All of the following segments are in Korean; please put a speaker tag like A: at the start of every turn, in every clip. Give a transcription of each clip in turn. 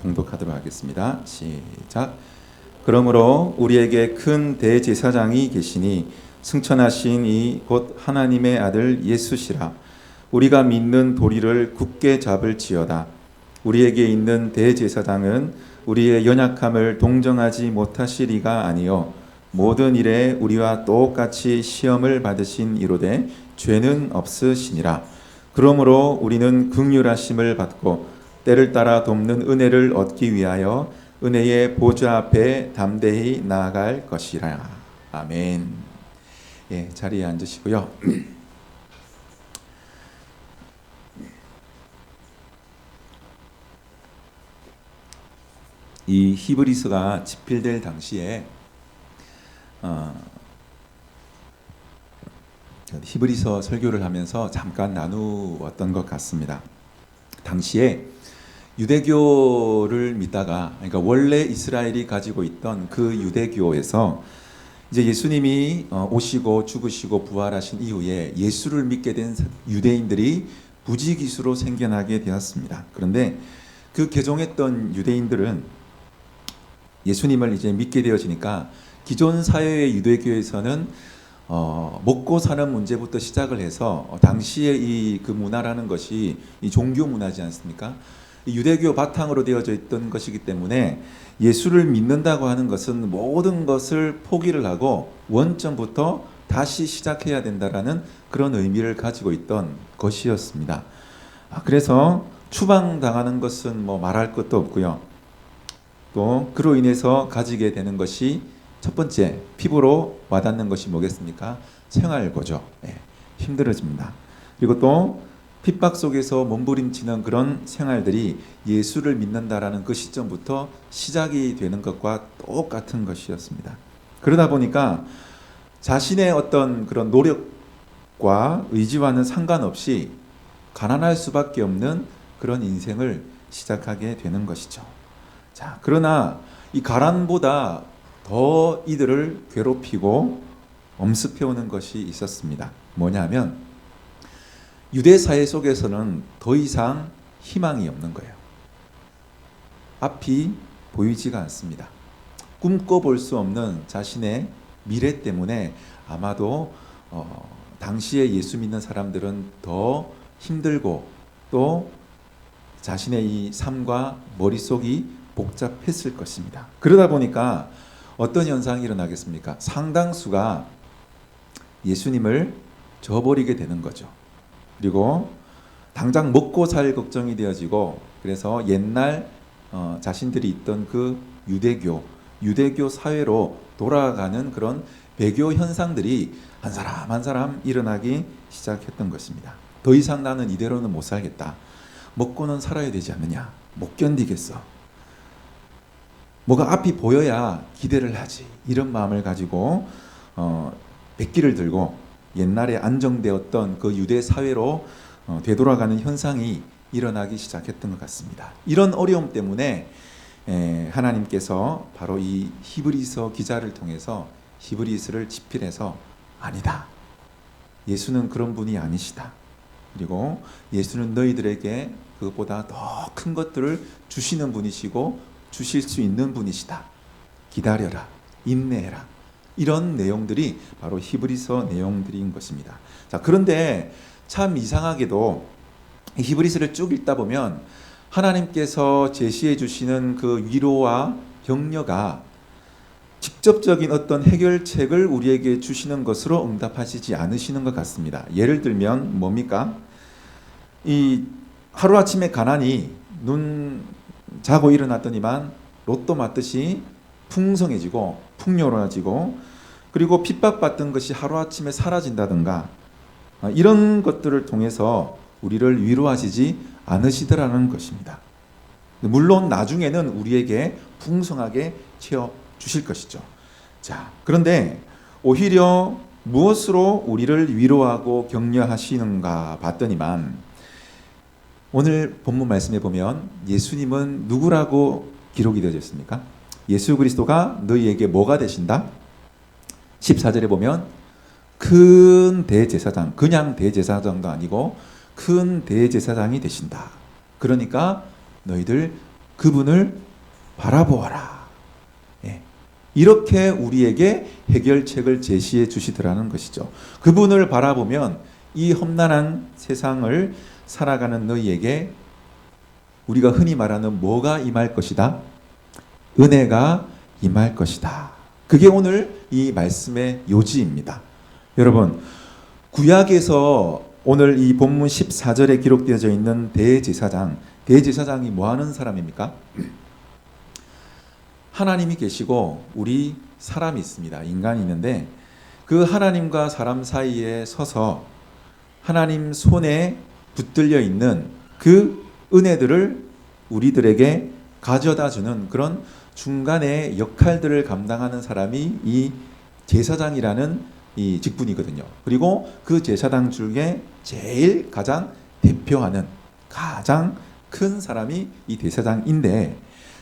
A: 봉독하도록 하겠습니다. 시작. 그러므로 우리에게 큰 대제사장이 계시니 승천하신 이 곧 하나님의 아들 예수시라. 우리가 믿는 도리를 굳게 잡을지어다. 우리에게 있는 대제사장은 우리의 연약함을 동정하지 못하시리가 아니요 모든 일에 우리와 똑같이 시험을 받으신 이로되 죄는 없으시니라. 그러므로 우리는 긍휼하심을 받고 때를 따라 돕는 은혜를 얻기 위하여 은혜의 보좌 앞에 담대히 나아갈 것이라. 아멘. 예, 자리에 앉으시고요. 이 히브리서가 집필될 당시에 히브리서 설교를 하면서 잠깐 나누었던 것 같습니다. 당시에 유대교를 믿다가, 그러니까 원래 이스라엘이 가지고 있던 그 유대교에서 이제 예수님이 오시고 죽으시고 부활하신 이후에 예수를 믿게 된 유대인들이 부지기수로 생겨나게 되었습니다. 그런데 그 개종했던 유대인들은 예수님을 이제 믿게 되어지니까 기존 사회의 유대교에서는 먹고 사는 문제부터 시작을 해서 당시에 이 그 문화라는 것이 이 종교 문화지 않습니까? 유대교 바탕으로 되어져 있던 것이기 때문에 예수를 믿는다고 하는 것은 모든 것을 포기를 하고 원점부터 다시 시작해야 된다라는 그런 의미를 가지고 있던 것이었습니다. 그래서 추방당하는 것은 뭐 말할 것도 없고요. 또 그로 인해서 가지게 되는 것이 첫 번째 피부로 와닿는 것이 뭐겠습니까? 생활고죠. 힘들어집니다. 그리고 또 핍박 속에서 몸부림치는 그런 생활들이 예수를 믿는다라는 그 시점부터 시작이 되는 것과 똑같은 것이었습니다. 그러다 보니까 자신의 어떤 그런 노력과 의지와는 상관없이 가난할 수밖에 없는 그런 인생을 시작하게 되는 것이죠. 자, 그러나 이 가난보다 더 이들을 괴롭히고 엄습해오는 것이 있었습니다. 뭐냐면 유대 사회 속에서는 더 이상 희망이 없는 거예요. 앞이 보이지가 않습니다. 꿈꿔볼 수 없는 자신의 미래 때문에 아마도 당시에 예수 믿는 사람들은 더 힘들고 또 자신의 이 삶과 머릿속이 복잡했을 것입니다. 그러다 보니까 어떤 현상이 일어나겠습니까? 상당수가 예수님을 저버리게 되는 거죠. 그리고 당장 먹고 살 걱정이 되어지고, 그래서 옛날 자신들이 있던 그 유대교 사회로 돌아가는 그런 배교 현상들이 한 사람 한 사람 일어나기 시작했던 것입니다. 더 이상 나는 이대로는 못 살겠다. 먹고는 살아야 되지 않느냐. 못 견디겠어. 뭐가 앞이 보여야 기대를 하지. 이런 마음을 가지고 백기를 들고 옛날에 안정되었던 그 유대 사회로 되돌아가는 현상이 일어나기 시작했던 것 같습니다. 이런 어려움 때문에 하나님께서 바로 이 히브리서 기자를 통해서 히브리서를 집필해서 아니다. 예수는 그런 분이 아니시다. 그리고 예수는 너희들에게 그것보다 더 큰 것들을 주시는 분이시고 주실 수 있는 분이시다. 기다려라. 인내해라. 이런 내용들이 바로 히브리서 내용들인 것입니다. 자, 그런데 참 이상하게도 히브리서를 쭉 읽다 보면 하나님께서 제시해 주시는 그 위로와 격려가 직접적인 어떤 해결책을 우리에게 주시는 것으로 응답하시지 않으시는 것 같습니다. 예를 들면 뭡니까? 이 하루아침에 가난이 눈 자고 일어났더니만 로또 맞듯이 풍성해지고 풍요로워지고, 그리고 핍박받던 것이 하루아침에 사라진다든가 이런 것들을 통해서 우리를 위로하시지 않으시더라는 것입니다. 물론 나중에는 우리에게 풍성하게 채워주실 것이죠. 자, 그런데 오히려 무엇으로 우리를 위로하고 격려하시는가 봤더니만 오늘 본문 말씀에 보면 예수님은 누구라고 기록이 되어져 있습니까? 예수 그리스도가 너희에게 뭐가 되신다? 14절에 보면 큰 대제사장, 그냥 대제사장도 아니고 큰 대제사장이 되신다. 그러니까 너희들 그분을 바라보아라. 예. 이렇게 우리에게 해결책을 제시해 주시더라는 것이죠. 그분을 바라보면 이 험난한 세상을 살아가는 너희에게 우리가 흔히 말하는 뭐가 임할 것이다? 은혜가 임할 것이다. 그게 오늘 이 말씀의 요지입니다. 여러분, 구약에서 오늘 이 본문 14절에 기록되어져 있는 대제사장이 뭐 하는 사람입니까? 하나님이 계시고 우리 사람이 있습니다. 인간이 있는데 그 하나님과 사람 사이에 서서 하나님 손에 붙들려 있는 그 은혜들을 우리들에게 가져다 주는 그런 중간의 역할들을 감당하는 사람이 이 제사장이라는 이 직분이거든요. 그리고 그 제사장 중에 제일 가장 대표하는 가장 큰 사람이 이 대제사장인데,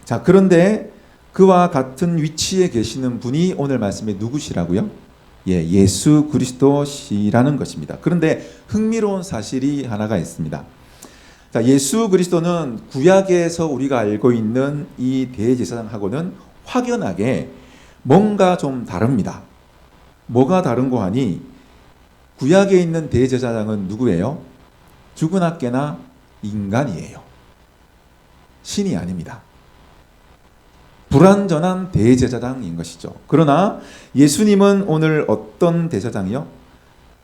A: 자, 그런데 그와 같은 위치에 계시는 분이 오늘 말씀에 누구시라고요? 예, 예수 그리스도시라는 것입니다. 그런데 흥미로운 사실이 하나가 있습니다. 자, 예수 그리스도는 구약에서 우리가 알고 있는 이 대제사장하고는 확연하게 뭔가 좀 다릅니다. 뭐가 다른고 하니 구약에 있는 대제사장은 누구예요? 주구나깨나 인간이에요. 신이 아닙니다. 불완전한 대제사장인 것이죠. 그러나 예수님은 오늘 어떤 대제사장이요?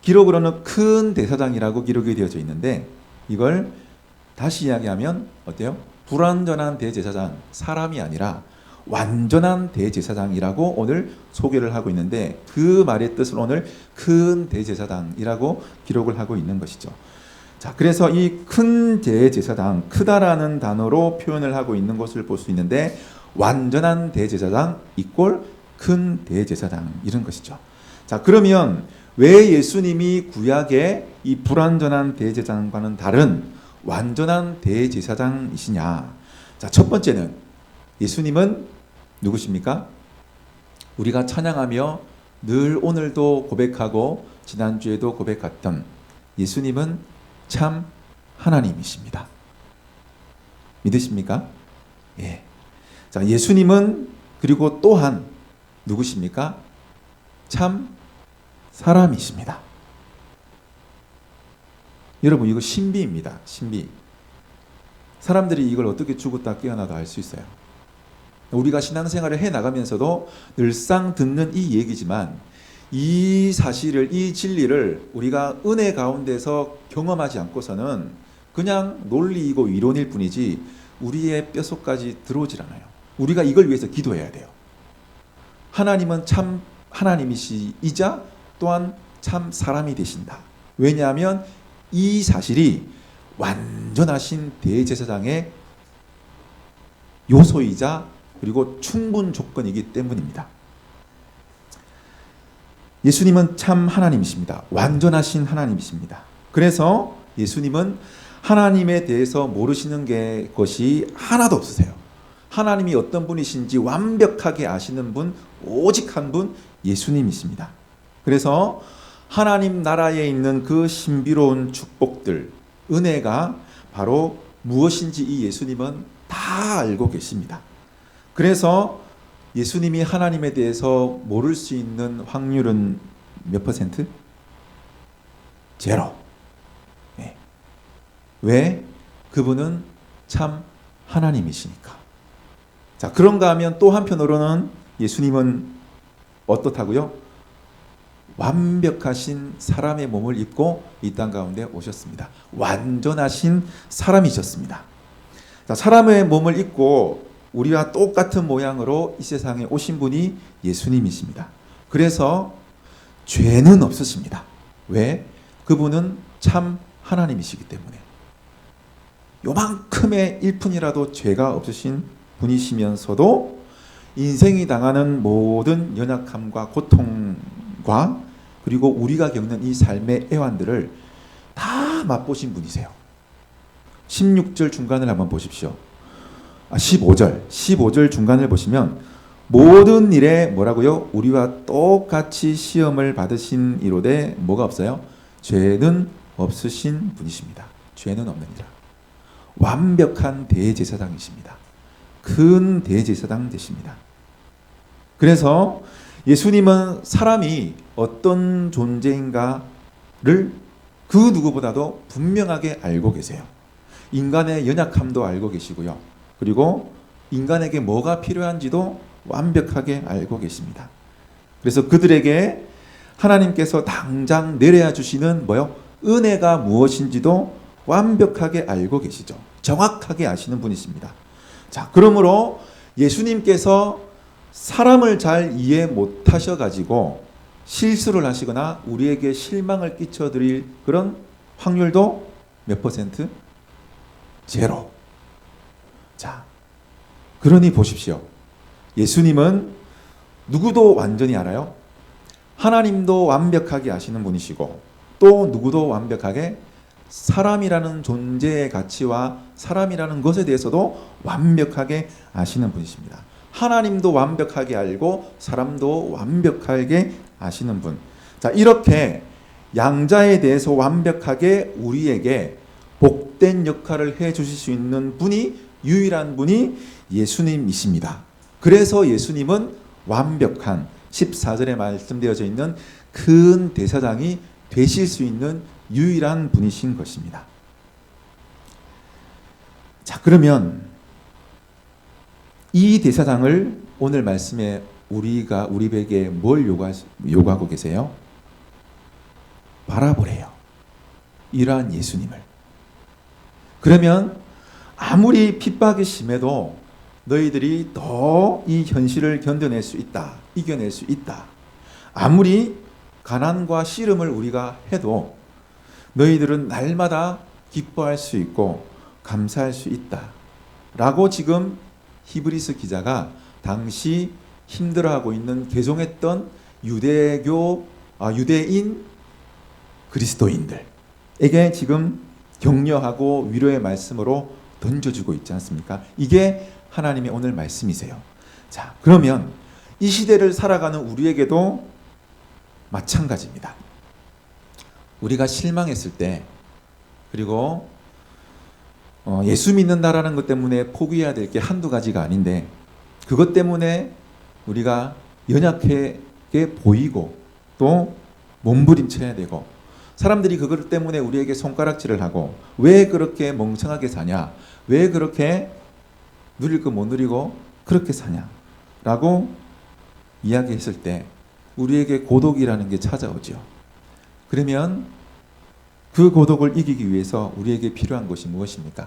A: 기록으로는 큰 대제사장이라고 기록이 되어져 있는데 이걸 다시 이야기하면 어때요? 불완전한 대제사장, 사람이 아니라 완전한 대제사장이라고 오늘 소개를 하고 있는데 그 말의 뜻을 오늘 큰 대제사장이라고 기록을 하고 있는 것이죠. 자, 그래서 이 큰 대제사장, 크다라는 단어로 표현을 하고 있는 것을 볼 수 있는데 완전한 대제사장 이꼴 큰 대제사장 이런 것이죠. 자, 그러면 왜 예수님이 구약의 이 불완전한 대제사장과는 다른 완전한 대제사장이시냐? 자, 첫 번째는 예수님은 누구십니까? 우리가 찬양하며 늘 오늘도 고백하고 지난주에도 고백했던 예수님은 참 하나님이십니다. 믿으십니까? 예. 자, 예수님은 그리고 또한 누구십니까? 참 사람이십니다. 여러분, 이거 신비입니다. 신비. 사람들이 이걸 어떻게 죽었다 깨어나도 알 수 있어요. 우리가 신앙생활을 해나가면서도 늘상 듣는 이 얘기지만 이 사실을, 이 진리를 우리가 은혜 가운데서 경험하지 않고서는 그냥 논리이고 이론일 뿐이지 우리의 뼛속까지 들어오질 않아요. 우리가 이걸 위해서 기도해야 돼요. 하나님은 참 하나님이시이자 또한 참 사람이 되신다. 왜냐하면 이 사실이 완전하신 대제사장의 요소이자 그리고 충분 조건이기 때문입니다. 예수님은 참 하나님이십니다. 완전하신 하나님이십니다. 그래서 예수님은 하나님에 대해서 모르시는 것이 하나도 없으세요. 하나님이 어떤 분이신지 완벽하게 아시는 분, 오직 한 분, 예수님이십니다. 그래서 하나님 나라에 있는 그 신비로운 축복들, 은혜가 바로 무엇인지 이 예수님은 다 알고 계십니다. 그래서 예수님이 하나님에 대해서 모를 수 있는 확률은 몇 퍼센트? 제로. 네. 왜? 그분은 참 하나님이시니까. 자, 그런가 하면 또 한편으로는 예수님은 어떻다고요? 완벽하신 사람의 몸을 입고 이 땅 가운데 오셨습니다. 완전하신 사람이셨습니다. 자, 사람의 몸을 입고 우리와 똑같은 모양으로 이 세상에 오신 분이 예수님이십니다. 그래서 죄는 없으십니다. 왜? 그분은 참 하나님이시기 때문에. 요만큼의 1푼이라도 죄가 없으신 분이시면서도 인생이 당하는 모든 연약함과 고통과 그리고 우리가 겪는 이 삶의 애환들을 다 맛보신 분이세요. 16절 중간을 한번 보십시오. 15절 중간을 보시면 모든 일에 뭐라고요? 우리와 똑같이 시험을 받으신 이로되 뭐가 없어요? 죄는 없으신 분이십니다. 죄는 없느니라. 완벽한 대제사장이십니다. 큰 대제사장 되십니다. 그래서 예수님은 사람이 어떤 존재인가를 그 누구보다도 분명하게 알고 계세요. 인간의 연약함도 알고 계시고요. 그리고 인간에게 뭐가 필요한지도 완벽하게 알고 계십니다. 그래서 그들에게 하나님께서 당장 내려야 주시는 은혜가 무엇인지도 완벽하게 알고 계시죠. 정확하게 아시는 분이십니다. 자, 그러므로 예수님께서 사람을 잘 이해 못 하셔가지고 실수를 하시거나 우리에게 실망을 끼쳐드릴 그런 확률도 몇 %? 제로. 자, 그러니 보십시오. 예수님은 누구도 완전히 알아요. 하나님도 완벽하게 아시는 분이시고 또 누구도 완벽하게 사람이라는 존재의 가치와 사람이라는 것에 대해서도 완벽하게 아시는 분이십니다. 하나님도 완벽하게 알고 사람도 완벽하게 아시는 분. 자, 이렇게 양자에 대해서 완벽하게 우리에게 복된 역할을 해 주실 수 있는 분이 유일한 분이 예수님이십니다. 그래서 예수님은 완벽한 14절에 말씀되어져 있는 큰 대사장이 되실 수 있는 유일한 분이신 것입니다. 자, 그러면 이 대사장을 오늘 말씀에 우리에게 뭘 요구하고 계세요? 바라보래요. 이러한 예수님을. 그러면 아무리 핍박이 심해도 너희들이 더 이 현실을 견뎌낼 수 있다. 이겨낼 수 있다. 아무리 가난과 씨름을 우리가 해도 너희들은 날마다 기뻐할 수 있고 감사할 수 있다. 라고 지금 히브리서 기자가 당시 힘들어하고 있는 개종했던 유대인 그리스도인들에게 지금 격려하고 위로의 말씀으로 던져주고 있지 않습니까? 이게 하나님의 오늘 말씀이세요. 자, 그러면 이 시대를 살아가는 우리에게도 마찬가지입니다. 우리가 실망했을 때, 그리고 예수 믿는다라는 것 때문에 포기해야 될 게 한두 가지가 아닌데, 그것 때문에 우리가 연약하게 보이고 또 몸부림쳐야 되고, 사람들이 그것 때문에 우리에게 손가락질을 하고, 왜 그렇게 멍청하게 사냐, 왜 그렇게 누릴 거 못 누리고 그렇게 사냐 라고 이야기했을 때 우리에게 고독이라는 게 찾아오죠. 그러면 그 고독을 이기기 위해서 우리에게 필요한 것이 무엇입니까?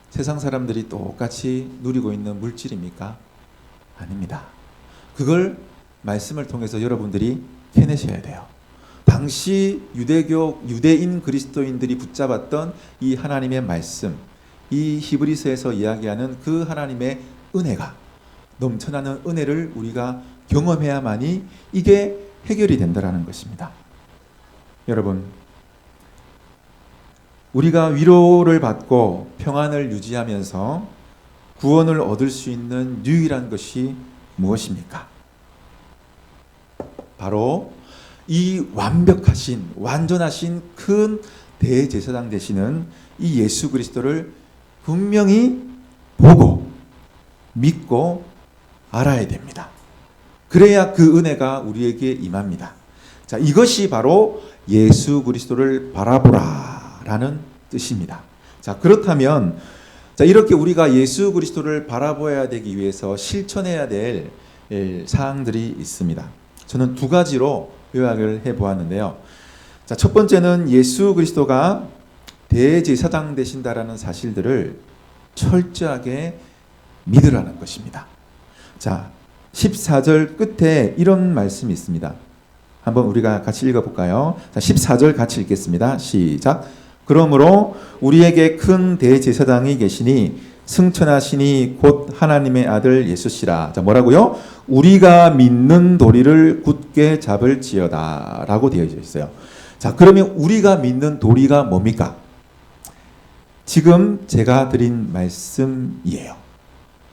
A: 세상 사람들이 똑같이 누리고 있는 물질입니까? 아닙니다. 그걸 말씀을 통해서 여러분들이 해내셔야 돼요. 당시 유대인 그리스도인들이 붙잡았던 이 하나님의 말씀, 이 히브리서에서 이야기하는 그 하나님의 은혜가, 넘쳐나는 은혜를 우리가 경험해야만이 이게 해결이 된다는 것입니다. 여러분, 우리가 위로를 받고 평안을 유지하면서 구원을 얻을 수 있는 유일한 것이 무엇입니까? 바로 이 완벽하신, 완전하신 큰 대제사장 되시는 이 예수 그리스도를 분명히 보고 믿고 알아야 됩니다. 그래야 그 은혜가 우리에게 임합니다. 자, 이것이 바로 예수 그리스도를 바라보라 라는 뜻입니다. 자, 그렇다면 이렇게 우리가 예수 그리스도를 바라보아야 되기 위해서 실천해야 될 사항들이 있습니다. 저는 두 가지로 요약을 해보았는데요. 자, 첫 번째는 예수 그리스도가 대제사장 되신다라는 사실들을 철저하게 믿으라는 것입니다. 자, 14절 끝에 이런 말씀이 있습니다. 한번 우리가 같이 읽어볼까요? 자, 14절 같이 읽겠습니다. 시작. 그러므로 우리에게 큰 대제사장이 계시니 승천하시니 곧 하나님의 아들 예수시라. 자, 뭐라고요? 우리가 믿는 도리를 굳게 잡을지어다 라고 되어 있어요. 자, 그러면 우리가 믿는 도리가 뭡니까? 지금 제가 드린 말씀이에요.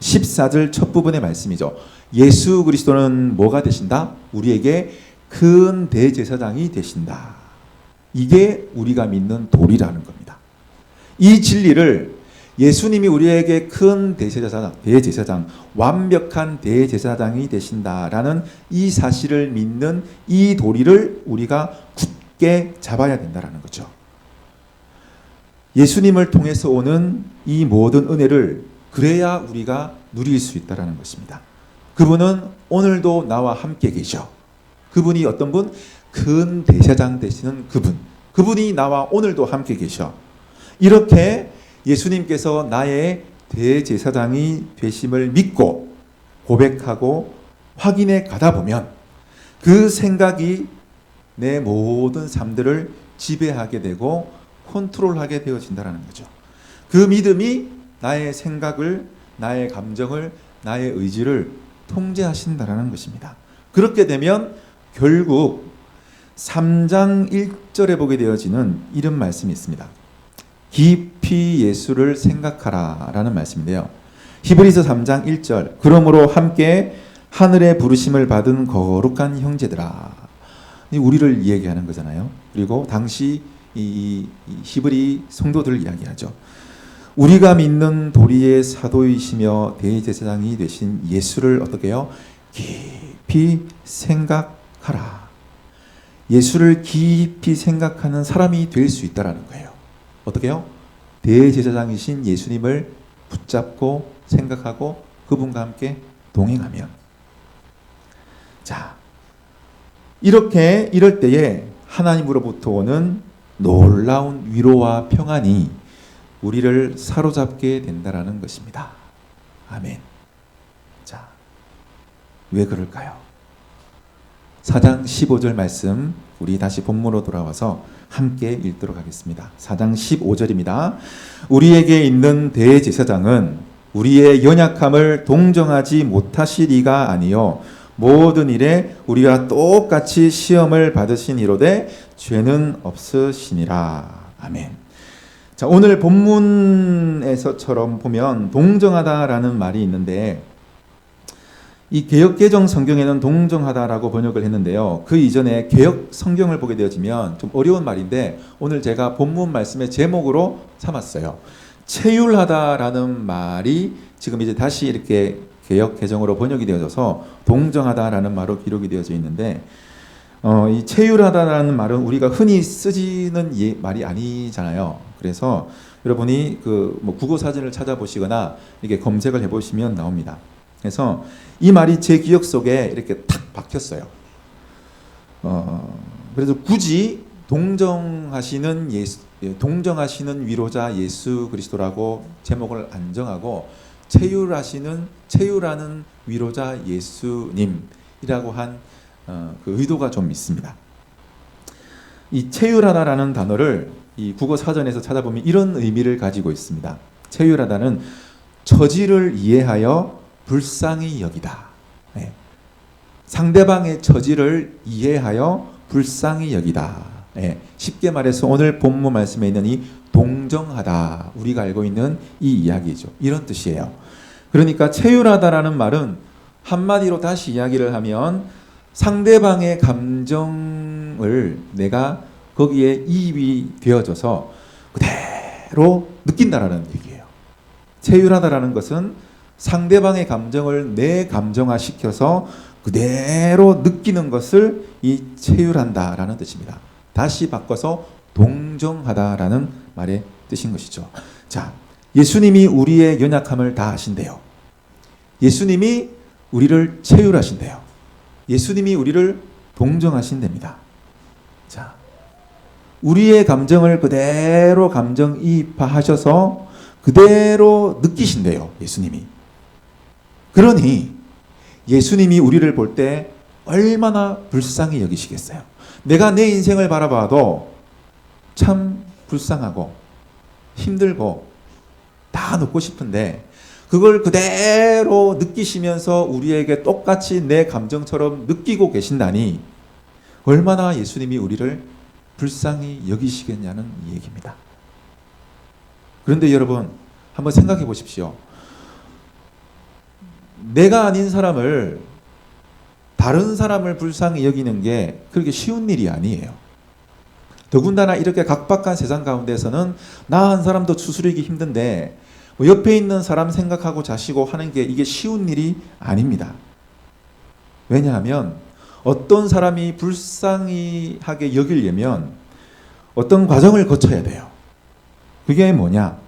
A: 14절 첫 부분의 말씀이죠. 예수 그리스도는 뭐가 되신다? 우리에게 큰 대제사장이 되신다. 이게 우리가 믿는 도리라는 겁니다. 이 진리를 예수님이 우리에게 큰 대제사장, 완벽한 대제사장이 되신다라는 이 사실을 믿는 이 도리를 우리가 굳게 잡아야 된다라는 거죠. 예수님을 통해서 오는 이 모든 은혜를 그래야 우리가 누릴 수 있다라는 것입니다. 그분은 오늘도 나와 함께 계셔. 그분이 어떤 분? 큰 대제사장 되시는 그분. 그분이 나와 오늘도 함께 계셔. 이렇게 예수님께서 나의 대제사장이 되심을 믿고 고백하고 확인해 가다 보면 그 생각이 내 모든 삶들을 지배하게 되고 컨트롤하게 되어진다는 거죠. 그 믿음이 나의 생각을, 나의 감정을, 나의 의지를 통제하신다는 것입니다. 그렇게 되면 결국 3장 1절에 보게 되어지는 이런 말씀이 있습니다. 깊이 예수를 생각하라 라는 말씀인데요. 히브리서 3장 1절 그러므로 함께 하늘의 부르심을 받은 거룩한 형제들아. 우리를 이야기하는 거잖아요. 그리고 당시 이 히브리 성도들을 이야기하죠. 우리가 믿는 도리의 사도이시며 대제사장이 되신 예수를 어떻게 해요? 깊이 생각하라. 예수를 깊이 생각하는 사람이 될 수 있다라는 거예요. 어떻게 해요? 대제사장이신 예수님을 붙잡고 생각하고 그분과 함께 동행하면. 자, 이럴 때에 하나님으로부터 오는 놀라운 위로와 평안이 우리를 사로잡게 된다라는 것입니다. 아멘. 자, 왜 그럴까요? 4장 15절 말씀 우리 다시 본문으로 돌아와서 함께 읽도록 하겠습니다. 4장 15절입니다. 우리에게 있는 대제사장은 우리의 연약함을 동정하지 못하시리가 아니요 모든 일에 우리가 똑같이 시험을 받으신 이로되 죄는 없으시니라. 아멘. 자, 오늘 본문에서처럼 보면 동정하다라는 말이 있는데 이 개역개정 성경에는 동정하다라고 번역을 했는데요. 그 이전에 개역 성경을 보게 되어지면 좀 어려운 말인데 오늘 제가 본문 말씀의 제목으로 삼았어요. 체휼하다라는 말이 지금 이제 다시 이렇게 개역개정으로 번역이 되어져서 동정하다라는 말로 기록이 되어져 있는데 이 체휼하다라는 말은 우리가 흔히 쓰지는 말이 아니잖아요. 그래서 여러분이 뭐 국어 사전을 찾아보시거나 이렇게 검색을 해보시면 나옵니다. 그래서 이 말이 제 기억 속에 이렇게 탁 박혔어요. 그래서 굳이 동정하시는 위로자 예수 그리스도라고 제목을 안 정하고 체휼하는 위로자 예수님이라고 한 그 의도가 좀 있습니다. 이 체휼하다라는 단어를 이 국어 사전에서 찾아보면 이런 의미를 가지고 있습니다. 체휼하다는 처지를 이해하여 불쌍히 여기다. 네. 상대방의 처지를 이해하여 불쌍히 여기다. 네. 쉽게 말해서 오늘 본문 말씀에 있는 이 동정하다, 우리가 알고 있는 이 이야기죠. 이런 뜻이에요. 그러니까 체휼하다라는 말은 한마디로 다시 이야기를 하면 상대방의 감정을 내가 거기에 이입이 되어져서 그대로 느낀다라는 얘기예요. 체휼하다라는 것은 상대방의 감정을 내 감정화 시켜서 그대로 느끼는 것을 이 체휼한다라는 뜻입니다. 다시 바꿔서 동정하다라는 말의 뜻인 것이죠. 자, 예수님이 우리의 연약함을 다 아신대요. 예수님이 우리를 체휼하신대요. 예수님이 우리를 동정하신답니다. 자, 우리의 감정을 그대로 감정이입하셔서 그대로 느끼신대요. 예수님이. 그러니 예수님이 우리를 볼 때 얼마나 불쌍히 여기시겠어요. 내가 내 인생을 바라봐도 참 불쌍하고 힘들고 다 놓고 싶은데 그걸 그대로 느끼시면서 우리에게 똑같이 내 감정처럼 느끼고 계신다니 얼마나 예수님이 우리를 불쌍히 여기시겠냐는 얘기입니다. 그런데 여러분 한번 생각해 보십시오. 내가 아닌 사람을, 다른 사람을 불쌍히 여기는 게 그렇게 쉬운 일이 아니에요. 더군다나 이렇게 각박한 세상 가운데서는 나 한 사람도 추스르기 힘든데 뭐 옆에 있는 사람 생각하고 자시고 하는 게 이게 쉬운 일이 아닙니다. 왜냐하면 어떤 사람이 불쌍하게 여기려면 어떤 과정을 거쳐야 돼요. 그게 뭐냐?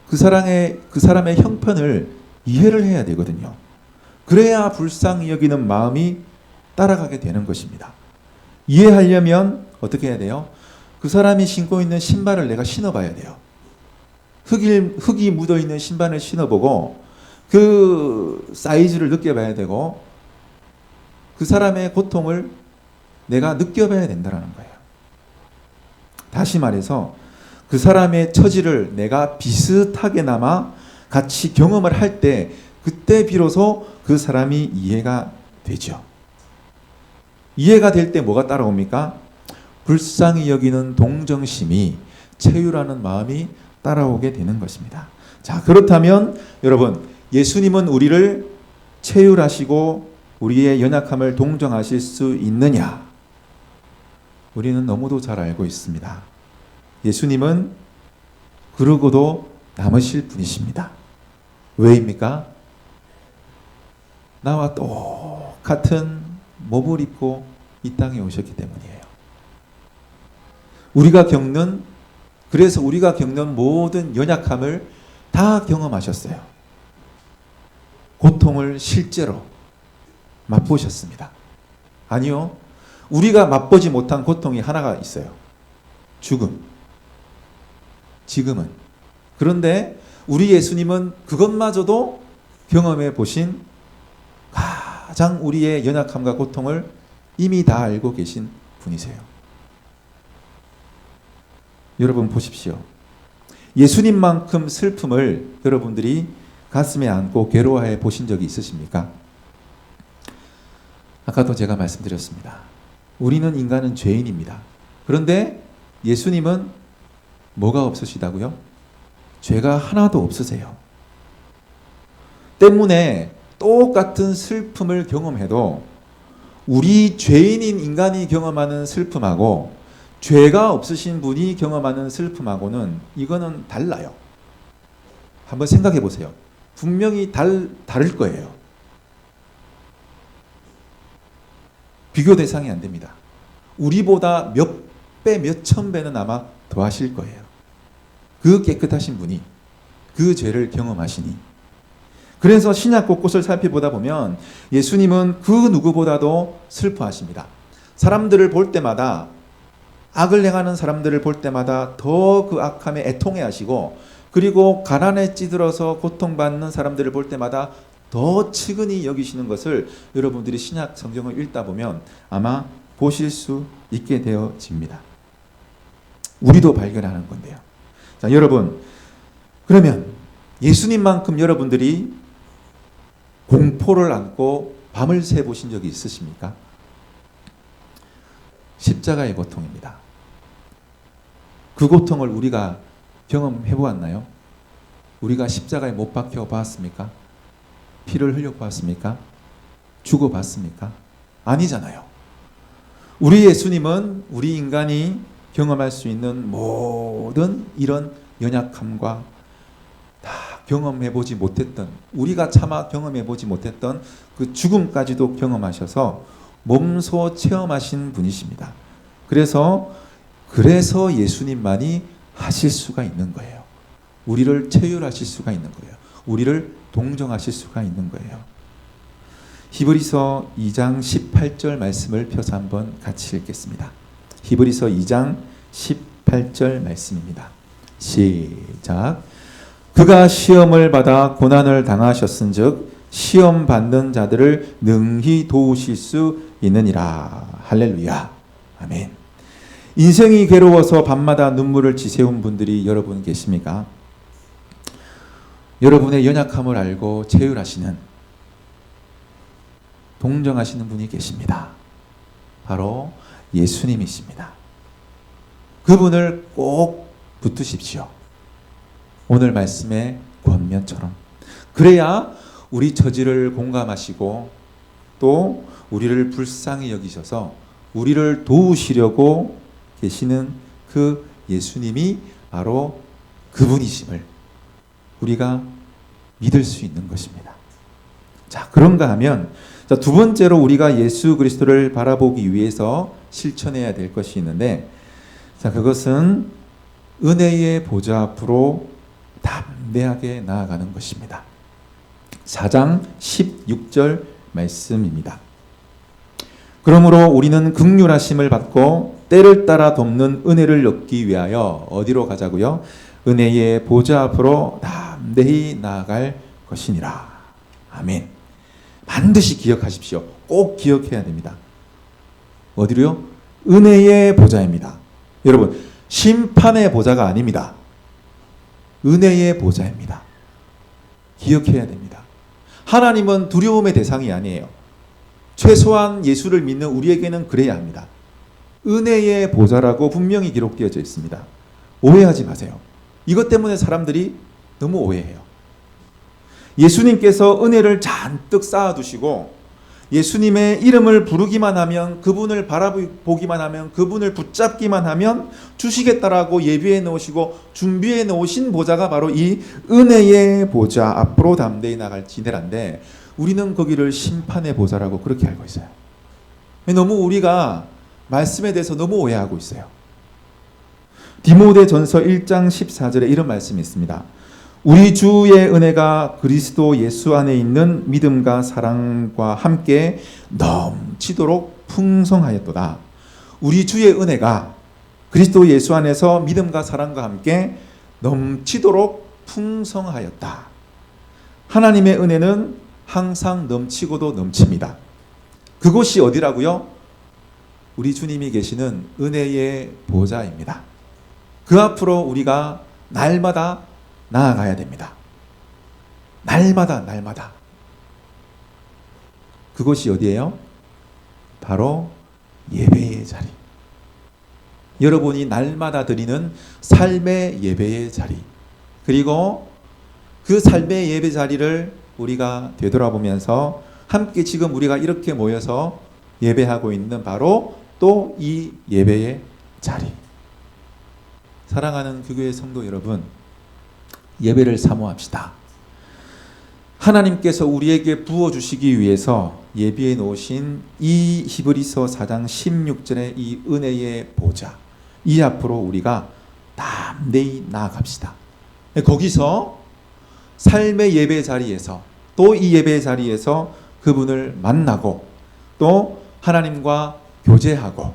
A: 그 사람의 형편을 이해를 해야 되거든요. 그래야 불쌍히 여기는 마음이 따라가게 되는 것입니다. 이해하려면 어떻게 해야 돼요? 그 사람이 신고 있는 신발을 내가 신어봐야 돼요. 흙이 묻어있는 신발을 신어보고 그 사이즈를 느껴봐야 되고 그 사람의 고통을 내가 느껴봐야 된다는 거예요. 다시 말해서 그 사람의 처지를 내가 비슷하게나마 같이 경험을 할 때 그때 비로소 그 사람이 이해가 되죠. 이해가 될 때 뭐가 따라옵니까? 불쌍히 여기는 동정심이, 체유라는 마음이 따라오게 되는 것입니다. 자, 그렇다면 여러분, 예수님은 우리를 체휼하시고 우리의 연약함을 동정하실 수 있느냐? 우리는 너무도 잘 알고 있습니다. 예수님은 그러고도 남으실 분이십니다. 왜입니까? 나와 똑같은 몸을 입고 이 땅에 오셨기 때문이에요. 그래서 우리가 겪는 모든 연약함을 다 경험하셨어요. 고통을 실제로 맛보셨습니다. 아니요. 우리가 맛보지 못한 고통이 하나가 있어요. 죽음. 지금은. 그런데 우리 예수님은 그것마저도 경험해 보신 가장 우리의 연약함과 고통을 이미 다 알고 계신 분이세요. 여러분 보십시오. 예수님만큼 슬픔을 여러분들이 가슴에 안고 괴로워해 보신 적이 있으십니까? 아까도 제가 말씀드렸습니다. 우리는 인간은 죄인입니다. 그런데 예수님은 뭐가 없으시다고요? 죄가 하나도 없으세요. 때문에 똑같은 슬픔을 경험해도 우리 죄인인 인간이 경험하는 슬픔하고 죄가 없으신 분이 경험하는 슬픔하고는 이거는 달라요. 한번 생각해 보세요. 분명히 다를 거예요. 비교 대상이 안 됩니다. 우리보다 몇 배, 몇천 배는 아마 더 하실 거예요. 그 깨끗하신 분이 그 죄를 경험하시니. 그래서 신약 곳곳을 살펴보다 보면 예수님은 그 누구보다도 슬퍼하십니다. 사람들을 볼 때마다, 악을 행하는 사람들을 볼 때마다 더 그 악함에 애통해 하시고, 그리고 가난에 찌들어서 고통받는 사람들을 볼 때마다 더 측은히 여기시는 것을 여러분들이 신약 성경을 읽다 보면 아마 보실 수 있게 되어집니다. 우리도 발견하는 건데요. 자, 여러분, 그러면 예수님만큼 여러분들이 공포를 안고 밤을 새 보신 적이 있으십니까? 십자가의 고통입니다. 그 고통을 우리가 경험해 보았나요? 우리가 십자가에 못 박혀 봤습니까? 피를 흘려 봤습니까? 죽어 봤습니까? 아니잖아요. 우리 예수님은 우리 인간이 경험할 수 있는 모든 이런 연약함과 다 경험해 보지 못했던, 우리가 차마 경험해 보지 못했던 그 죽음까지도 경험하셔서 몸소 체험하신 분이십니다. 그래서 예수님만이 하실 수가 있는 거예요. 우리를 체휼하실 수가 있는 거예요. 우리를 동정하실 수가 있는 거예요. 히브리서 2장 18절 말씀을 펴서 한번 같이 읽겠습니다. 히브리서 2장 18절 말씀입니다. 시작. 그가 시험을 받아 고난을 당하셨은즉 시험 받는 자들을 능히 도우실 수 있느니라. 할렐루야. 아멘. 인생이 괴로워서 밤마다 눈물을 지새운 분들이 여러분 계십니까? 여러분의 연약함을 알고 체휼하시는, 동정하시는 분이 계십니다. 바로 예수님이십니다. 그분을 꼭 붙드십시오. 오늘 말씀의 권면처럼. 그래야 우리 처지를 공감하시고 또 우리를 불쌍히 여기셔서 우리를 도우시려고 계시는 그 예수님이 바로 그분이심을 우리가 믿을 수 있는 것입니다. 자, 그런가 하면 자, 두 번째로 우리가 예수 그리스도를 바라보기 위해서 실천해야 될 것이 있는데, 자, 그것은 은혜의 보좌 앞으로 담대하게 나아가는 것입니다. 4장 16절 말씀입니다. 그러므로 우리는 긍휼하심을 받고 때를 따라 돕는 은혜를 얻기 위하여 어디로 가자고요? 은혜의 보좌 앞으로 담대히 나아갈 것이니라. 아멘. 반드시 기억하십시오. 꼭 기억해야 됩니다. 어디로요? 은혜의 보좌입니다. 여러분, 심판의 보좌가 아닙니다. 은혜의 보좌입니다. 기억해야 됩니다. 하나님은 두려움의 대상이 아니에요. 최소한 예수를 믿는 우리에게는 그래야 합니다. 은혜의 보좌라고 분명히 기록되어져 있습니다. 오해하지 마세요. 이것 때문에 사람들이 너무 오해해요. 예수님께서 은혜를 잔뜩 쌓아두시고 예수님의 이름을 부르기만 하면, 그분을 바라보기만 하면, 그분을 붙잡기만 하면 주시겠다라고 예비해 놓으시고 준비해 놓으신 보좌가 바로 이 은혜의 보좌 앞으로 담대히 나갈 지대란데, 우리는 거기를 심판의 보좌라고 그렇게 알고 있어요. 너무 우리가 말씀에 대해서 너무 오해하고 있어요. 디모데전서 1장 14절에 이런 말씀이 있습니다. 우리 주의 은혜가 그리스도 예수 안에 있는 믿음과 사랑과 함께 넘치도록 풍성하였도다. 우리 주의 은혜가 그리스도 예수 안에서 믿음과 사랑과 함께 넘치도록 풍성하였다. 하나님의 은혜는 항상 넘치고도 넘칩니다. 그곳이 어디라고요? 우리 주님이 계시는 은혜의 보좌입니다. 그 앞으로 우리가 날마다 나아가야 됩니다. 날마다. 그것이 어디예요? 바로 예배의 자리. 여러분이 날마다 드리는 삶의 예배의 자리. 그리고 그 삶의 예배 자리를 우리가 되돌아보면서 함께 지금 우리가 이렇게 모여서 예배하고 있는 바로 또 이 예배의 자리. 사랑하는 교회 성도 여러분, 예배를 사모합시다. 하나님께서 우리에게 부어주시기 위해서 예비해 놓으신 이 히브리서 4장 16절의 이 은혜의 보좌, 이 앞으로 우리가 담대히 나아갑시다. 거기서 삶의 예배 자리에서, 또 이 예배 자리에서 그분을 만나고 또 하나님과 교제하고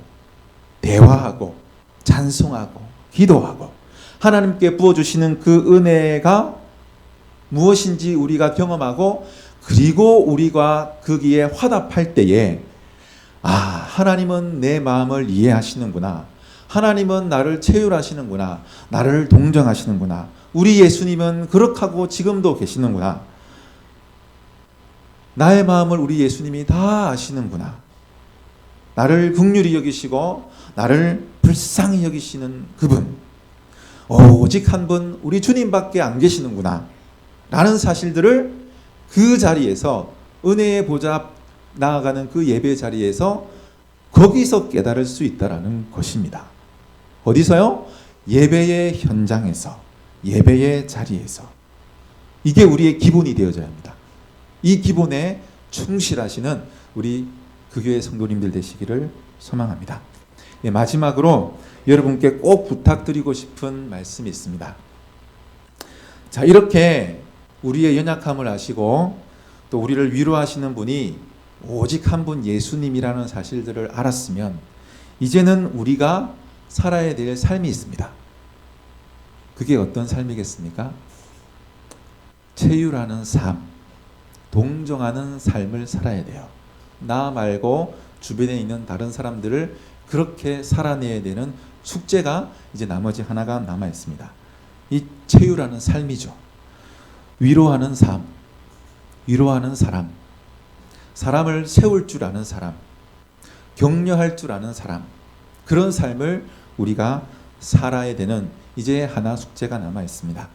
A: 대화하고 찬송하고 기도하고, 하나님께 부어주시는 그 은혜가 무엇인지 우리가 경험하고, 그리고 우리가 거기에 화답할 때에 하나님은 내 마음을 이해하시는구나, 하나님은 나를 체휼하시는구나, 나를 동정하시는구나, 우리 예수님은 그렇게 하고 지금도 계시는구나, 나의 마음을 우리 예수님이 다 아시는구나, 나를 긍휼히 여기시고 나를 불쌍히 여기시는 그분, 오직 한 분 우리 주님밖에 안 계시는구나 라는 사실들을 그 자리에서, 은혜의 보좌 나아가는 그 예배 자리에서 거기서 깨달을 수 있다라는 것입니다. 어디서요? 예배의 현장에서, 예배의 자리에서. 이게 우리의 기본이 되어져야 합니다. 이 기본에 충실하시는 우리 그 교회 성도님들 되시기를 소망합니다. 마지막으로 여러분께 꼭 부탁드리고 싶은 말씀이 있습니다. 자, 이렇게 우리의 연약함을 아시고 또 우리를 위로하시는 분이 오직 한 분 예수님이라는 사실들을 알았으면, 이제는 우리가 살아야 될 삶이 있습니다. 그게 어떤 삶이겠습니까? 체휼하는 삶, 동정하는 삶을 살아야 돼요. 나 말고 주변에 있는 다른 사람들을 그렇게 살아내야 되는 숙제가 이제 나머지 하나가 남아 있습니다. 이 체휼하는 삶이죠. 위로하는 삶, 위로하는 사람, 사람을 세울 줄 아는 사람, 격려할 줄 아는 사람, 그런 삶을 우리가 살아야 되는 이제 하나 숙제가 남아 있습니다.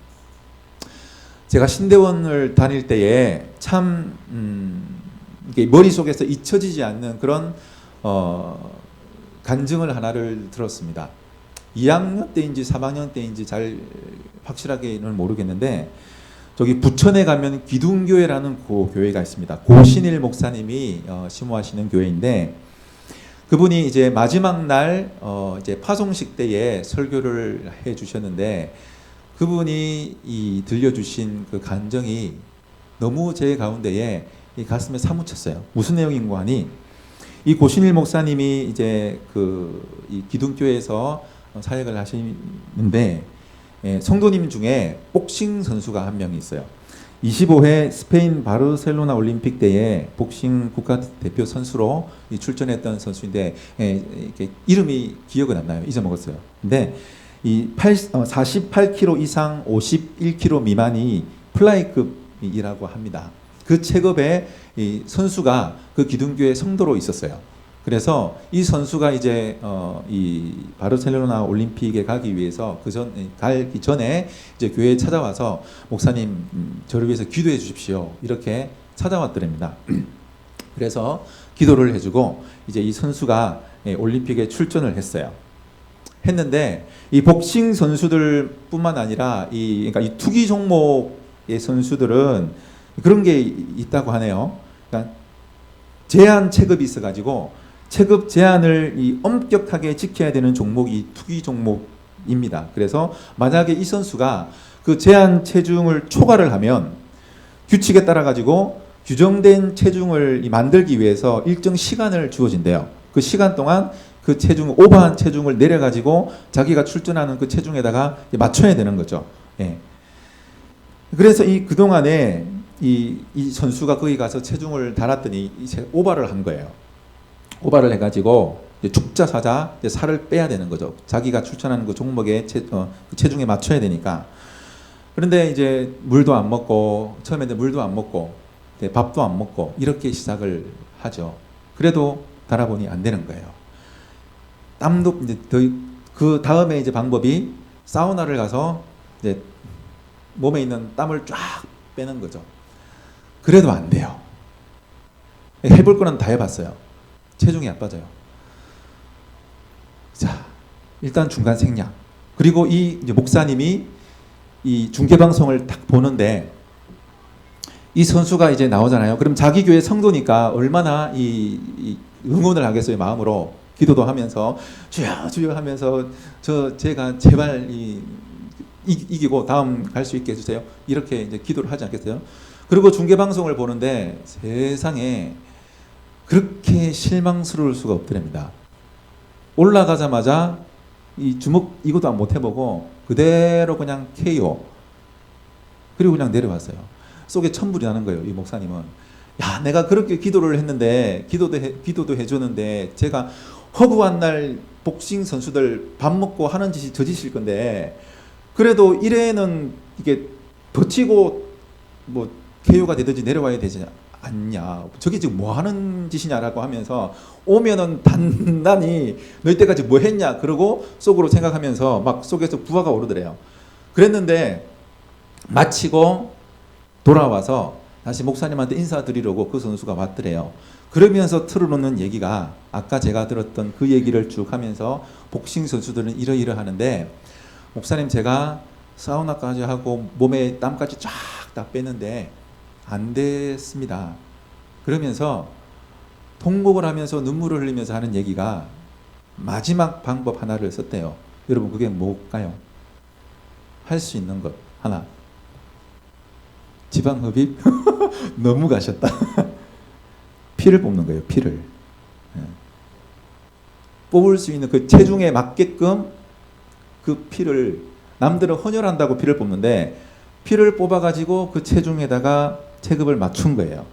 A: 제가 신대원을 다닐 때에 참 머릿속에서 잊혀지지 않는 그런 간증을 하나를 들었습니다. 2학년 때인지 3학년 때인지 잘 확실하게는 모르겠는데, 저기 부천에 가면 기둥교회라는 교회가 있습니다. 고신일 목사님이 심호하시는 교회인데 그분이 이제 마지막 날 이제 파송식 때에 설교를 해 주셨는데 그분이 들려주신 그 간정이 너무 제 가운데에 이 가슴에 사무쳤어요. 무슨 내용인가 하니 이 고신일 목사님이 이제 이 기둥교회에서 사역을 하시는데 성도님 중에 복싱 선수가 한 명이 있어요. 25회 스페인 바르셀로나 올림픽 때에 복싱 국가대표 선수로 출전했던 선수인데 이름이 기억은 안 나요. 잊어먹었어요. 근데 이 48kg 이상 51kg 미만이 플라이급이라고 합니다. 그 체급의 이 선수가 그 기둥교회 성도로 있었어요. 그래서 이 선수가 이제 이 바르셀로나 올림픽에 가기 위해서 가기 전에 이제 교회에 찾아와서 목사님 저를 위해서 기도해 주십시오 이렇게 찾아왔더랍니다. 그래서 기도를 해주고 이제 이 선수가 올림픽에 출전을 했는데 이 복싱 선수들뿐만 아니라 그러니까 이 투기 종목의 선수들은 그런 게 있다고 하네요. 그러니까 제한 체급이 있어가지고 체급 제한을 엄격하게 지켜야 되는 종목이 투기 종목입니다. 그래서 만약에 이 선수가 그 제한 체중을 초과를 하면 규칙에 따라 가지고 규정된 체중을 만들기 위해서 일정 시간을 주어진대요. 그 시간 동안 그 오버한 체중을 내려가지고 자기가 출전하는 그 체중에다가 맞춰야 되는 거죠. 예. 그래서 그동안에 이 선수가 거기 가서 체중을 달았더니 오바를 한 거예요. 오바를 해가지고 죽자사자 살을 빼야 되는 거죠. 자기가 출전하는 그 종목의 체중에 맞춰야 되니까. 그런데 이제 물도 안 먹고 처음에는 물도 안 먹고 밥도 안 먹고 이렇게 시작을 하죠. 그래도 달아보니 안 되는 거예요. 땀도 이제 그 다음에 이제 방법이 사우나를 가서 이제 몸에 있는 땀을 쫙 빼는 거죠. 그래도 안 돼요. 해볼 거는 다 해봤어요. 체중이 안 빠져요. 자, 일단 중간 생략. 그리고 이제 목사님이 이 중계 방송을 딱 보는데 이 선수가 이제 나오잖아요. 그럼 자기 교회 성도니까 얼마나 이 응원을 하겠어요. 마음으로 기도도 하면서 주여 주여 하면서 제가 제발 이기고 다음 갈 수 있게 해주세요. 이렇게 이제 기도를 하지 않겠어요? 그리고 중계 방송을 보는데 세상에 그렇게 실망스러울 수가 없더랍니다. 올라가자마자 이 주먹 이것도 못 해보고 그대로 그냥 KO. 그리고 그냥 내려왔어요. 속에 천불이 나는 거예요. 이 목사님은. 야, 내가 그렇게 기도를 했는데 기도도 해주는데 제가 허구한 날 복싱 선수들 밥 먹고 하는 짓이 저 짓일 건데 그래도 이래는 이게 버티고 뭐 KO가 되든지 내려와야 되지 않냐. 저게 지금 뭐 하는 짓이냐라고 하면서 오면은 단단히 너 이때까지 뭐 했냐 그러고 속으로 생각하면서 막 속에서 부하가 오르더래요. 그랬는데 마치고 돌아와서 다시 목사님한테 인사드리려고 그 선수가 왔더래요. 그러면서 틀어놓는 얘기가 아까 제가 들었던 그 얘기를 쭉 하면서 복싱 선수들은 이러이러하는데 목사님 제가 사우나까지 하고 몸에 땀까지 쫙 다 뺐는데 안 됐습니다. 그러면서 통곡을 하면서 눈물을 흘리면서 하는 얘기가 마지막 방법 하나를 썼대요. 여러분 그게 뭘까요? 할 수 있는 것 하나. 지방흡입? 너무 가셨다. 피를 뽑는 거예요. 피를. 뽑을 수 있는 그 체중에 맞게끔 그 피를 남들은 헌혈한다고 피를 뽑는데 피를 뽑아가지고 그 체중에다가 체급을 맞춘 거예요.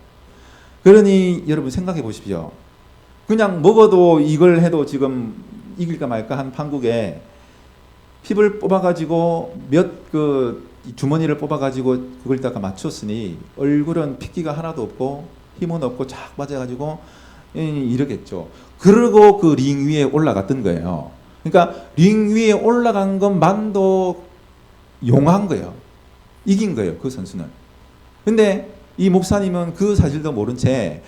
A: 그러니 여러분 생각해 보십시오. 그냥 먹어도 이걸 해도 지금 이길까 말까 한 판국에 피를 뽑아가지고 주머니를 뽑아가지고 그걸 다가 맞췄으니 얼굴은 핏기가 하나도 없고 힘은 없고 쫙 빠져가지고 이러겠죠. 그러고 그 링 위에 올라갔던 거예요. 그러니까 링 위에 올라간 것만도 용한 거예요. 이긴 거예요. 그 선수는. 근데 이 목사님은 그 사실도 모른 채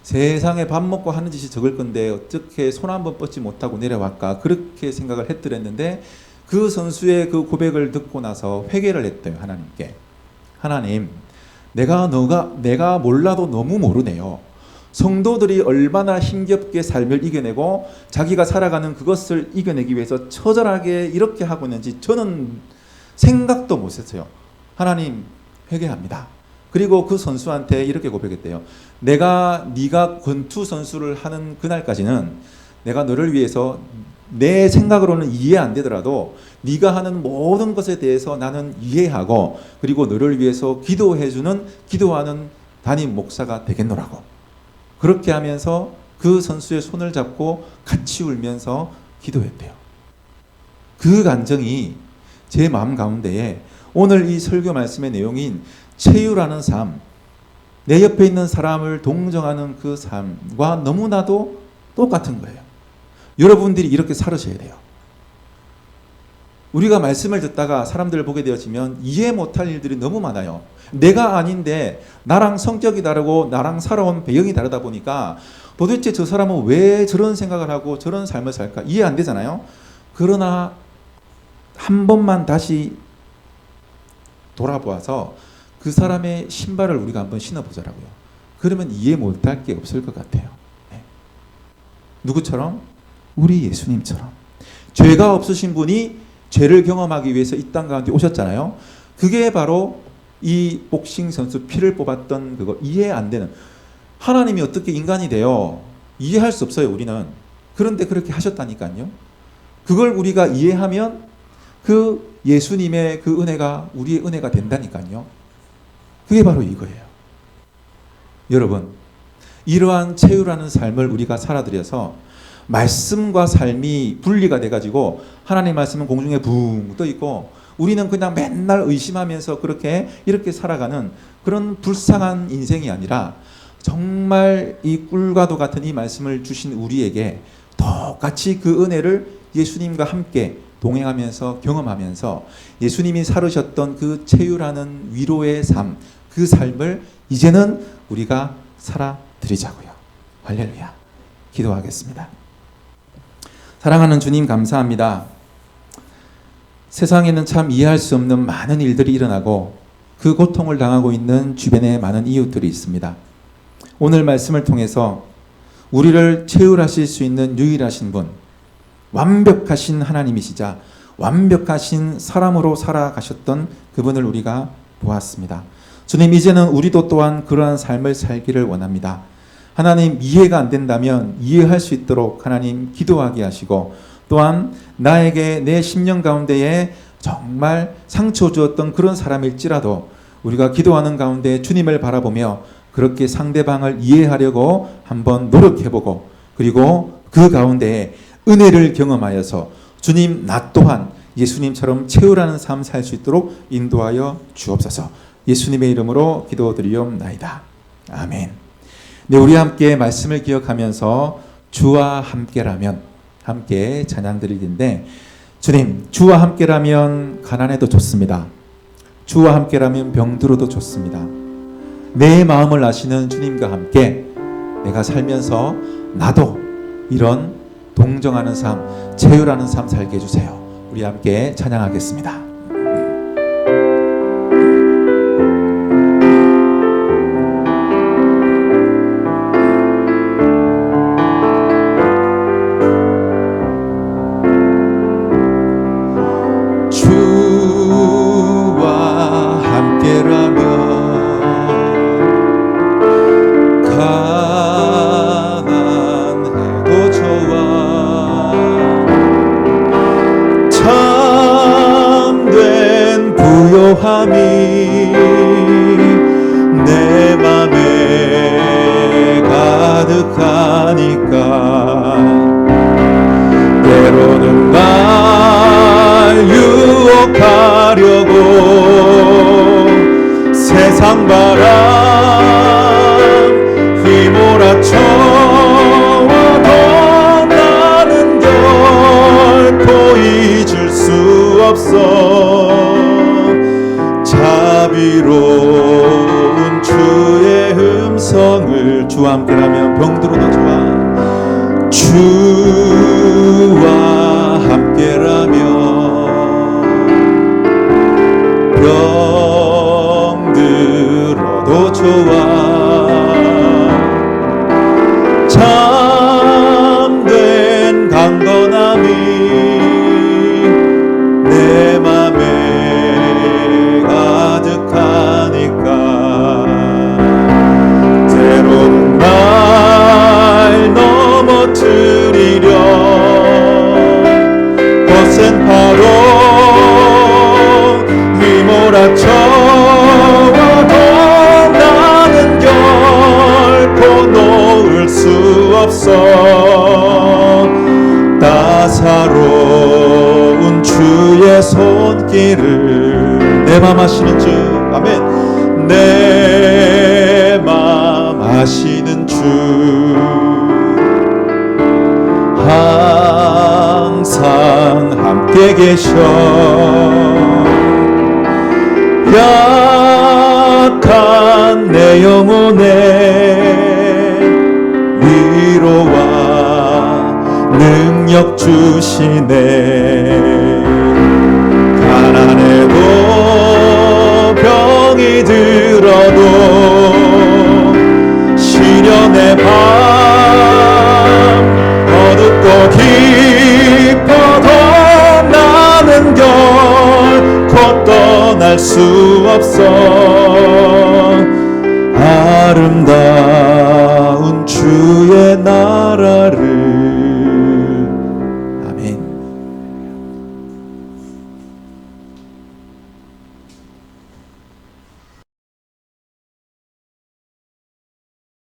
A: 세상에 밥 먹고 하는 짓이 적을 건데 어떻게 손 한 번 뻗지 못하고 내려왔까 그렇게 생각을 했더랬는데 그 선수의 그 고백을 듣고 나서 회개를 했대요. 하나님, 내가 몰라도 너무 모르네요. 성도들이 얼마나 힘겹게 삶을 이겨내고 자기가 살아가는 그것을 이겨내기 위해서 처절하게 이렇게 하고 있는지 저는 생각도 못했어요. 하나님, 회개합니다. 그리고 그 선수한테 이렇게 고백했대요. 네가 권투 선수를 하는 그날까지는 내가 너를 위해서 내 생각으로는 이해 안 되더라도 네가 하는 모든 것에 대해서 나는 이해하고 그리고 너를 위해서 기도하는 담임 목사가 되겠노라고. 그렇게 하면서 그 선수의 손을 잡고 같이 울면서 기도했대요. 그 감정이 제 마음 가운데에 오늘 이 설교 말씀의 내용인 체유라는 삶, 내 옆에 있는 사람을 동정하는 그 삶과 너무나도 똑같은 거예요. 여러분들이 이렇게 살으셔야 돼요. 우리가 말씀을 듣다가 사람들을 보게 되어지면 이해 못할 일들이 너무 많아요. 내가 아닌데 나랑 성격이 다르고 나랑 살아온 배경이 다르다 보니까 도대체 저 사람은 왜 저런 생각을 하고 저런 삶을 살까 이해 안 되잖아요. 그러나 한 번만 다시 돌아보아서 그 사람의 신발을 우리가 한번 신어보자라고요. 그러면 이해 못할 게 없을 것 같아요. 네. 누구처럼? 우리 예수님처럼. 죄가 없으신 분이 죄를 경험하기 위해서 이 땅 가운데 오셨잖아요. 그게 바로 이 복싱 선수 피를 뽑았던 그거 이해 안 되는, 하나님이 어떻게 인간이 돼요? 이해할 수 없어요, 우리는. 그런데 그렇게 하셨다니까요. 그걸 우리가 이해하면 그 예수님의 그 은혜가 우리의 은혜가 된다니까요. 그게 바로 이거예요. 여러분, 이러한 체유라는 삶을 우리가 살아들여서 말씀과 삶이 분리가 돼가지고 하나님의 말씀은 공중에 붕 떠있고 우리는 그냥 맨날 의심하면서 이렇게 살아가는 그런 불쌍한 인생이 아니라 정말 이 꿀과도 같은 이 말씀을 주신 우리에게 똑같이 그 은혜를 예수님과 함께 동행하면서 경험하면서 예수님이 살으셨던 그 체유라는 위로의 삶, 그 삶을 이제는 우리가 살아드리자고요. 할렐루야. 기도하겠습니다. 사랑하는 주님, 감사합니다. 세상에는 참 이해할 수 없는 많은 일들이 일어나고 그 고통을 당하고 있는 주변에 많은 이웃들이 있습니다. 오늘 말씀을 통해서 우리를 체휼하실 수 있는 유일하신 분, 완벽하신 하나님이시자 완벽하신 사람으로 살아가셨던 그분을 우리가 보았습니다. 주님, 이제는 우리도 또한 그러한 삶을 살기를 원합니다. 하나님, 이해가 안 된다면 이해할 수 있도록 하나님 기도하게 하시고, 또한 나에게 내 심령 가운데에 정말 상처 주었던 그런 사람일지라도 우리가 기도하는 가운데 주님을 바라보며 그렇게 상대방을 이해하려고 한번 노력해보고, 그리고 그 가운데에 은혜를 경험하여서 주님, 나 또한 예수님처럼 체휼하는 삶 살 수 있도록 인도하여 주옵소서. 예수님의 이름으로 기도드리옵나이다. 아멘. 네, 우리 함께 말씀을 기억하면서 주와 함께라면 함께 찬양 드리는데, 주님, 주와 함께라면 가난해도 좋습니다. 주와 함께라면 병들어도 좋습니다. 내 마음을 아시는 주님과 함께 내가 살면서 나도 이런 동정하는 삶, 체휼하는 삶 살게 해주세요. 우리 함께 찬양하겠습니다.
B: 내 맘에 가득하니까 때로는 날 유혹하려고 세상 바람 휘몰아쳐 와도 나는 결코 잊을 수 없어. 자비로운 주의 음성을, 주와 함께라면 병들어도 좋아. 주와 함께라면 병들어도 찾을 수 없어. 따사로운 주의 손길을 내 맘 아시는 주, 아멘. 내 맘 아시는 주, 항상 함께 계셔. 약한 내 영혼에 위로와 능력 주시네. 가난해도 병이 들어도 시련의 밤 어둡고 깊어도 나는 결코 떠날 수 없어. 아름다운 주의 나라를